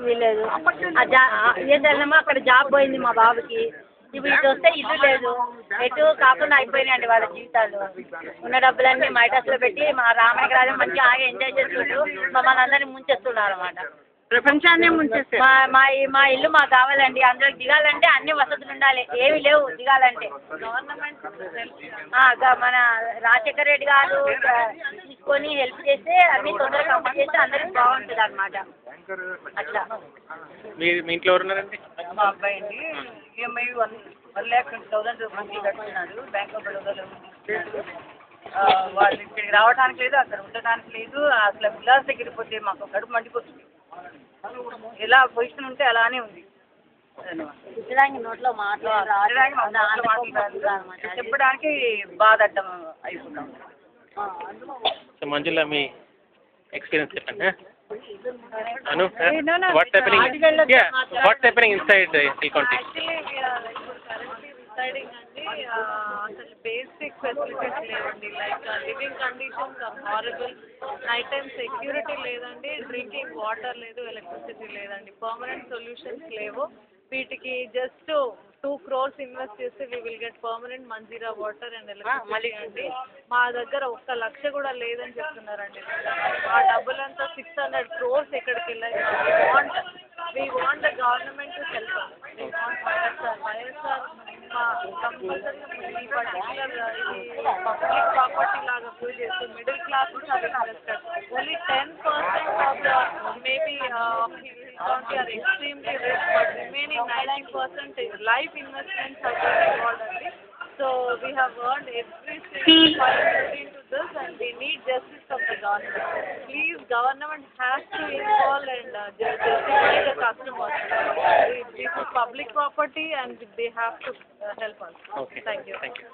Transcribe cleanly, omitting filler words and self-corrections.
వీల్లేదు. ఏదైనా అక్కడ జాబ్ పోయింది మా బాబుకి. ఇప్పుడు ఇటు వస్తే ఇల్లు లేదు, ఎటు కాకుండా అయిపోయినాయండి వాళ్ళ జీవితాలు. ఉన్న డబ్బులన్నీ మైటస్లో పెట్టి మా రామయ్య గారు మంచిగా ఆగా ఎంజాయ్ చేస్తుండ్రు, మమ్మల్ని అందరినీ ముంచేస్తున్నారు అన్నమాట. ప్రపంచాన్నే ముంచేస్తారు. మా ఇల్లు మాకు కావాలండి. అందులో దిగాలంటే అన్ని వసతులు ఉండాలి, ఏమి లేవు దిగాలంటే. మన రాజశేఖర రెడ్డి గారు తీసుకొని హెల్ప్ చేస్తే అన్ని తొందరగా కంప్లీట్ చేస్తే అందరికి బాగుంటుంది అన్నమాట. అట్లా మీ ఇంట్లో ఎవరున్నారండి? మా అబ్బాయి అండి ఈఎంఐ 1,20,000 మంత్లీ కట్టుకున్నాడు. బ్యాంక్ ఆఫ్ బరోడాలో వాళ్ళు ఇక్కడికి రావడానికి లేదు, అక్కడ ఉండడానికి లేదు. అసలు విలాస్ దగ్గరికి పోతే మాకు కడుపు మండిపోతుంది. ఎలా పొజిషన్ ఉంటే అలానే ఉంది. నోట్లో చెప్పడానికి బాధడ్డం అయిపోతాం. సో మంజుల, మీ ఎక్స్పీరియన్స్ చెప్పండి. Anu, what's happening? Yeah, what's happening inside Hill County? అసలు బేసిక్ ఫెసిలిటీస్ లేవండి. Like living conditions are horrible. Night time security లేదండి, డ్రింకింగ్ వాటర్ లేదు, ఎలక్ట్రిసిటీ లేదండి, పర్మనెంట్ సొల్యూషన్స్ లేవు. వీటికి జస్ట్ 2 crores ఇన్వెస్ట్ చేస్తే we will get permanent Manjira water and electricity అండి. మా దగ్గర 1 లక్ష కూడా లేదని చెప్తున్నారండి. ఆ డబ్బులంతా 600 crores ఎక్కడికి వెళ్ళాయి. we want the government to help us. We want YSR compulsory ఈ పర్టికులర్ ఇది పబ్లిక్ ప్రాపర్టీ లాగా ప్రూవ్ చేస్తూ middle class have invested. Only 10% of the maybe county are extremely rich, but remaining 90% life investments have been involved only. So we have earned every single contribution into this, and we need justice from the government. Please, government has to involve and justify the customers. This is public property, and they have to help us. Okay. Thank you. Thank you.